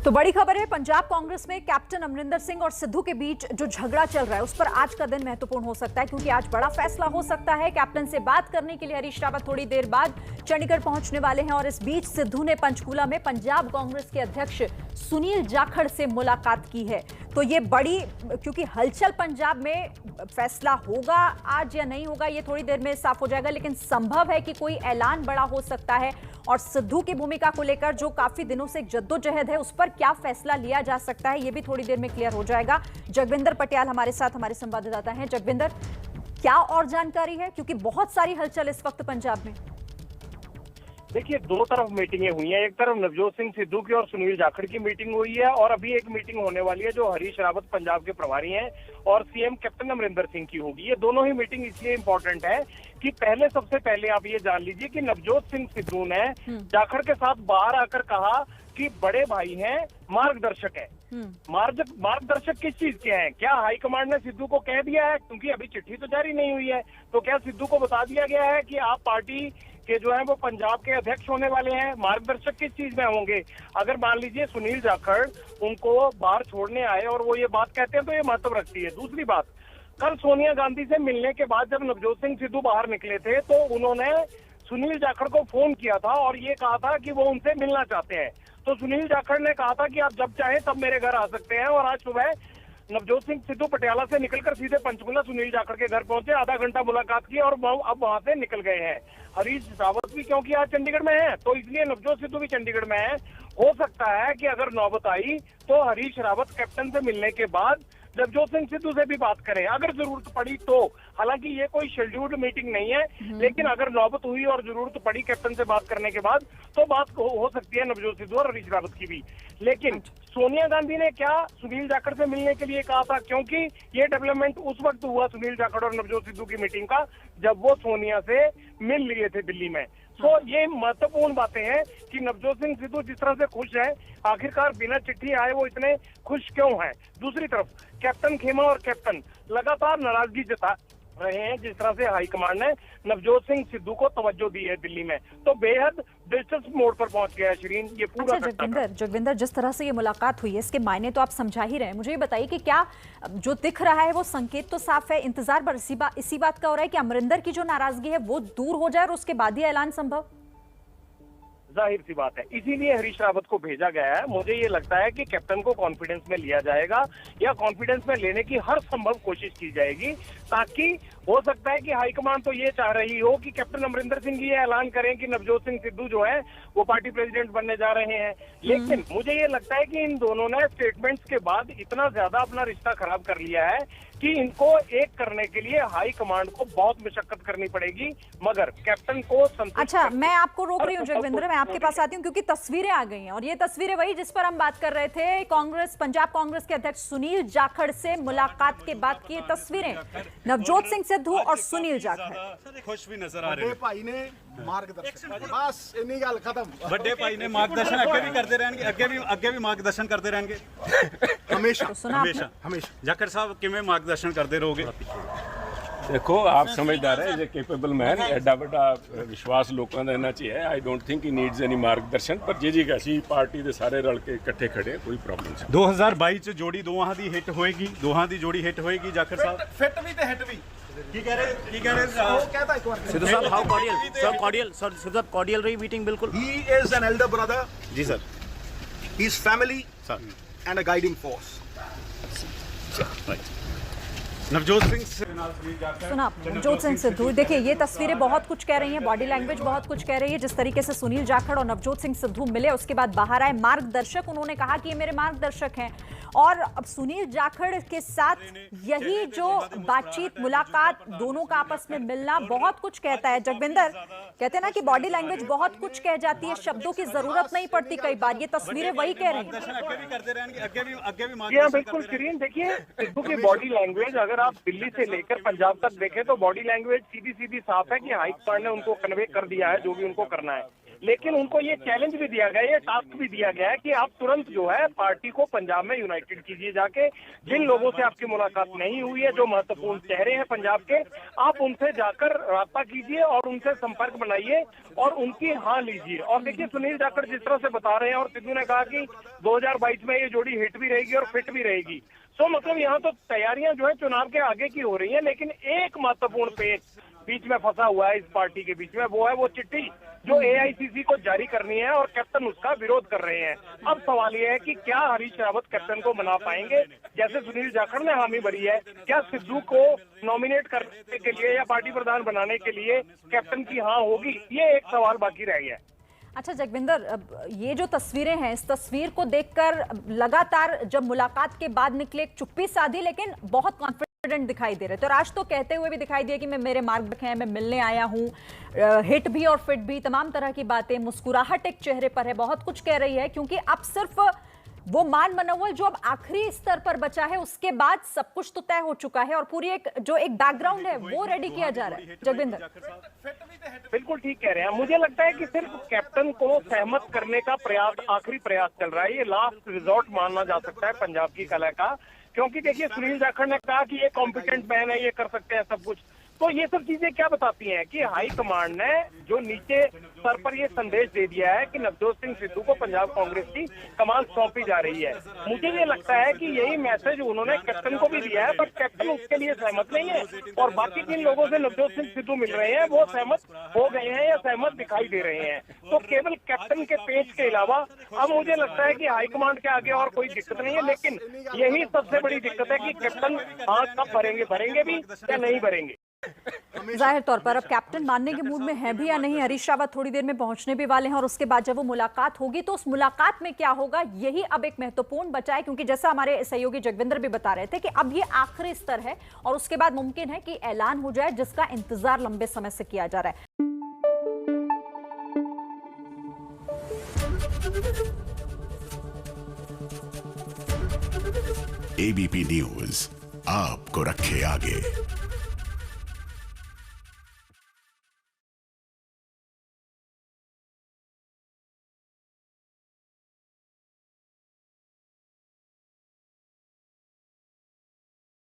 तो बड़ी खबर है, पंजाब कांग्रेस में कैप्टन अमरिंदर सिंह और सिद्धू के बीच जो झगड़ा चल रहा है उस पर आज का दिन महत्वपूर्ण हो सकता है, क्योंकि आज बड़ा फैसला हो सकता है। कैप्टन से बात करने के लिए हरीश रावत थोड़ी देर बाद चंडीगढ़ पहुंचने वाले हैं और इस बीच सिद्धू ने पंचकूला में पंजाब कांग्रेस के अध्यक्ष सुनील जाखड़ से मुलाकात की है। तो ये बड़ी, क्योंकि हलचल पंजाब में, फैसला होगा आज या नहीं होगा ये थोड़ी देर में साफ हो जाएगा, लेकिन संभव है कि कोई ऐलान बड़ा हो सकता है और सिद्धू की भूमिका को लेकर जो काफी दिनों से एक जद्दोजहद है उस पर क्या फैसला लिया जा सकता है ये भी थोड़ी देर में क्लियर हो जाएगा। जगविंदर पटियाल हमारे साथ, हमारे संवाददाता हैं। जगविंदर, क्या और जानकारी है, क्योंकि बहुत सारी हलचल इस वक्त पंजाब में? देखिए, दो तरफ मीटिंगें हुई हैं। एक तरफ नवजोत सिंह सिद्धू की और सुनील जाखड़ की मीटिंग हुई है और अभी एक मीटिंग होने वाली है जो हरीश रावत पंजाब के प्रभारी हैं और सीएम कैप्टन अमरिंदर सिंह की होगी। ये दोनों ही मीटिंग इसलिए इम्पोर्टेंट है कि सबसे पहले आप ये जान लीजिए कि नवजोत सिंह सिद्धू ने जाखड़ के साथ बाहर आकर कहा कि बड़े भाई हैं, मार्गदर्शक है। मार्गदर्शक किस चीज के हैं? क्या हाईकमांड ने सिद्धू को कह दिया है, क्योंकि अभी चिट्ठी तो जारी नहीं हुई है, तो क्या सिद्धू को बता दिया गया है कि आप पार्टी के जो है वो पंजाब के अध्यक्ष होने वाले हैं? मार्गदर्शक किस चीज में होंगे? अगर मान लीजिए सुनील जाखड़ उनको बाहर छोड़ने आए और वो ये बात कहते हैं तो ये महत्व रखती है। दूसरी बात, कल सोनिया गांधी से मिलने के बाद जब नवजोत सिंह सिद्धू बाहर निकले थे तो उन्होंने सुनील जाखड़ को फोन किया था और ये कहा था कि वो उनसे मिलना चाहते हैं। तो सुनील जाखड़ ने कहा था कि आप जब चाहें तब मेरे घर आ सकते हैं और आज सुबह नवजोत सिंह सिद्धू पटियाला से निकलकर सीधे पंचकूला सुनील जाखड़ के घर पहुंचे, आधा घंटा मुलाकात की और अब वहां से निकल गए हैं। हरीश रावत भी क्योंकि आज चंडीगढ़ में है तो इसलिए नवजोत सिद्धू भी चंडीगढ़ में है। हो सकता है कि अगर नौबत आई तो हरीश रावत कैप्टन से मिलने के बाद नवजोत सिंह सिद्धू से भी बात करें अगर जरूरत पड़ी तो। हालांकि ये कोई शेड्यूल्ड मीटिंग नहीं है, लेकिन अगर नौबत हुई और जरूरत पड़ी कैप्टन से बात करने के बाद तो बात हो सकती है नवजोत सिद्धू और हरीश रावत की भी। लेकिन सोनिया गांधी ने क्या सुनील जाखड़ से मिलने के लिए कहा था? क्योंकि ये डेवलपमेंट उस वक्त हुआ सुनील जाखड़ और नवजोत सिद्धू की मीटिंग का जब वो सोनिया से मिल लिए थे दिल्ली में। तो ये महत्वपूर्ण बातें हैं कि नवजोत सिंह सिद्धू जिस तरह से खुश है, आखिरकार बिना चिट्ठी आए वो इतने खुश क्यों हैं? दूसरी तरफ कैप्टन खेमा और कैप्टन लगातार नाराजगी जता रहे हैं जिस तरह से हाईकमांड ने नवजोत सिंह सिद्धू को तवज्जो दी है दिल्ली में। तो बेहद दिलचस्प मोड़ पर पहुंच गया है शिरीन ये पूरा। अच्छा जगविंदर, जिस तरह से ये मुलाकात हुई है इसके मायने तो आप समझा ही रहे हैं। मुझे ये बताइए कि क्या जो दिख रहा है वो संकेत तो साफ है, इंतजार पर इसी बात का हो रहा है कि अमरिंदर की जो नाराजगी है वो दूर हो जाए और उसके बाद ही ऐलान संभव? जाहिर सी बात है, इसीलिए हरीश रावत को भेजा गया है। मुझे ये लगता है कि कैप्टन को कॉन्फिडेंस में लिया जाएगा या कॉन्फिडेंस में लेने की हर संभव कोशिश की जाएगी, ताकि हो सकता है कि हाईकमान तो ये चाह रही हो कि कैप्टन अमरिंदर सिंह ये ऐलान करें कि नवजोत सिंह सिद्धू जो है वो पार्टी प्रेसिडेंट बनने जा रहे हैं। लेकिन मुझे ये लगता है कि इन दोनों ने स्टेटमेंट्स के बाद इतना ज्यादा अपना रिश्ता खराब कर लिया है कि इनको एक करने के लिए हाई कमांड को बहुत मशक्कत करनी पड़ेगी, मगर कैप्टन को संतुष्ट। अच्छा, मैं आपको रोक रही हूँ जगविंदर, मैं आपके पास आती हूँ क्योंकि तस्वीरें आ गई हैं और ये तस्वीरें वही जिस पर हम बात कर रहे थे, पंजाब कांग्रेस के अध्यक्ष सुनील जाखड़ से मुलाकात के बाद की तस्वीरें। नवजोत सिंह सिद्धू और सुनील जाखड़ खुश भी नजर आ रहे हैं। भाई ने मार्गदर्शन, बस इन्हीं गल खत्म। बड़े भाई ने मार्गदर्शन अगे भी करते रहेंगे, अगे भी मार्गदर्शन करते रहेंगे हमेशा हमेशा हमेशा। जाखड़ साहब किवें मार्गदर्शन करते रहोगे? देखो, आप समझदार है, कैपेबल मैन, एडा बड़ा विश्वास लोगों का इन्हां च है। I don't think he needs any मार्गदर्शन, पर जी असी पार्टी ਦੇ ਸਾਰੇ ਰਲ ਕੇ ਇਕੱਠੇ ਖੜੇ, ਕੋਈ ਪ੍ਰੋਬਲਮ ਨਹੀਂ। 2022 ਚ ਜੋੜੀ ਦੋਹਾਂ ਦੀ ਹਿੱਟ ਹੋਏਗੀ, ਦੋਹਾਂ ਦੀ ਜੋੜੀ ਹਿੱਟ ਹੋਏਗੀ। ਜਾਖੜ ਸਾਹਿਬ ਫਿੱਟ ਵੀ ਤੇ ਹਿੱਟ ਵੀ ਕੀ ਕਹਿ ਰਹੇ ਉਹ ਕਹਤਾ ਇੱਕ ਵਾਰ। सिद्धू साहब how cordial sir, cordial sir, Sidhu साहब कॉर्डियल रही मीटिंग बिल्कुल। He is an elder brother ji sir, he is family sir and a guiding force. Navjot Singh सुना आपने, नवजोत सिंह सिद्धू। देखिए, ये तस्वीरें बहुत कुछ कह रही हैं, बॉडी लैंग्वेज बहुत कुछ कह रही है। जिस तरीके से सुनील जाखड़ और नवजोत सिंह सिद्धू मिले उसके बाद बाहर आए मार्गदर्शक, उन्होंने कहा कि ये मेरे मार्गदर्शक हैं और अब सुनील जाखड़ के साथ यही जो बातचीत, मुलाकात, दोनों का आपस में मिलना बहुत कुछ कहता है। जगविंदर, कहते हैं ना कि बॉडी लैंग्वेज बहुत कुछ कह जाती है, शब्दों की जरूरत नहीं पड़ती कई बार। ये तस्वीरें वही कह रही हैं। बिल्कुल शिरीन, देखिए सिद्धू की बॉडी लैंग्वेज अगर आप दिल्ली से लेकर पंजाब तक देखें तो बॉडी लैंग्वेज सीधी सीधी साफ है कि हाईकमांड ने उनको कन्वे कर दिया है जो भी उनको करना है। लेकिन उनको ये चैलेंज भी दिया गया, ये टास्क भी दिया गया है कि आप तुरंत जो है पार्टी को पंजाब में यूनाइटेड कीजिए जाके। जिन लोगों से आपकी मुलाकात नहीं हुई है, जो महत्वपूर्ण चेहरे हैं पंजाब के, आप उनसे जाकर रास्ता कीजिए और उनसे संपर्क बनाइए और उनकी हाँ लीजिए। और देखिए, सुनील जाखड़ जिस तरह से बता रहे हैं और सिद्धू ने कहा कि 2022 में ये जोड़ी हिट भी रहेगी और फिट भी रहेगी, तो मतलब यहाँ तो तैयारियां जो है चुनाव के आगे की हो रही है। लेकिन एक महत्वपूर्ण पेच बीच में फंसा हुआ है इस पार्टी के बीच में, वो है वो चिट्ठी जो एआईसीसी को जारी करनी है और कैप्टन उसका विरोध कर रहे हैं। अब सवाल ये है कि क्या हरीश रावत कैप्टन को मना पाएंगे, जैसे सुनील जाखड़ ने हामी भरी है? क्या सिद्धू को नॉमिनेट करने के लिए या पार्टी प्रधान बनाने के लिए कैप्टन की हाँ होगी? ये एक सवाल बाकी रह गया है। अच्छा जगविंदर, अब ये जो तस्वीरें हैं, इस तस्वीर को देखकर लगातार जब मुलाकात के बाद निकले, एक चुप्पी साधी लेकिन बहुत कॉन्फिडेंट दिखाई दे रहे थे और आज तो कहते हुए भी दिखाई दिया कि मैं मेरे मार्ग हैं, मैं मिलने आया हूँ, हिट भी और फिट भी, तमाम तरह की बातें, मुस्कुराहट एक चेहरे पर है, बहुत कुछ कह रही है। क्योंकि अब सिर्फ वो मान मनोबल जो अब आखिरी स्तर पर बचा है, उसके बाद सब कुछ तो तय हो चुका है और पूरी एक बैकग्राउंड है वो रेडी किया जा रहा है। जगविंदर, बिल्कुल ठीक कह रहे हैं। मुझे लगता है कि सिर्फ कैप्टन को सहमत करने का प्रयास, आखिरी प्रयास चल रहा है। ये लास्ट रिजॉर्ट माना जा सकता है पंजाब की कला का, क्योंकि देखिए सुनील जाखड़ ने कहा कि ये कॉम्पिटेंट मैन है, ये कर सकते हैं सब कुछ। तो ये सब चीजें क्या बताती हैं कि हाई कमांड ने जो नीचे स्तर पर ये संदेश दे दिया है कि नवजोत सिंह सिद्धू को पंजाब कांग्रेस की कमान सौंपी जा रही है। मुझे ये लगता है कि यही मैसेज उन्होंने कैप्टन को भी दिया है, बट कैप्टन उसके लिए सहमत नहीं है और बाकी जिन लोगों से नवजोत सिंह सिद्धू मिल रहे हैं वो सहमत हो गए हैं या सहमत दिखाई दे रहे हैं। तो केवल कैप्टन के पेच के अलावा अब मुझे लगता है कि हाईकमांड के आगे और कोई दिक्कत नहीं है। लेकिन यही सबसे बड़ी दिक्कत है कि कैप्टन हाँ कब भरेंगे भी या नहीं भरेंगे। जाहिर तौर पर अब कैप्टन मानने के मूड में है भी या नहीं। हरीश रावत थोड़ी देर में पहुंचने भी वाले हैं और उसके बाद जब वो मुलाकात होगी तो उस मुलाकात में क्या होगा, यही अब एक महत्वपूर्ण बचा है। क्योंकि जैसा हमारे सहयोगी जगविंदर भी बता रहे थे कि अब ये आखिरी स्तर है और उसके बाद मुमकिन है कि ऐलान हो जाए, जिसका इंतजार लंबे समय से किया जा रहा है। एबीपी न्यूज आपको रखे आगे।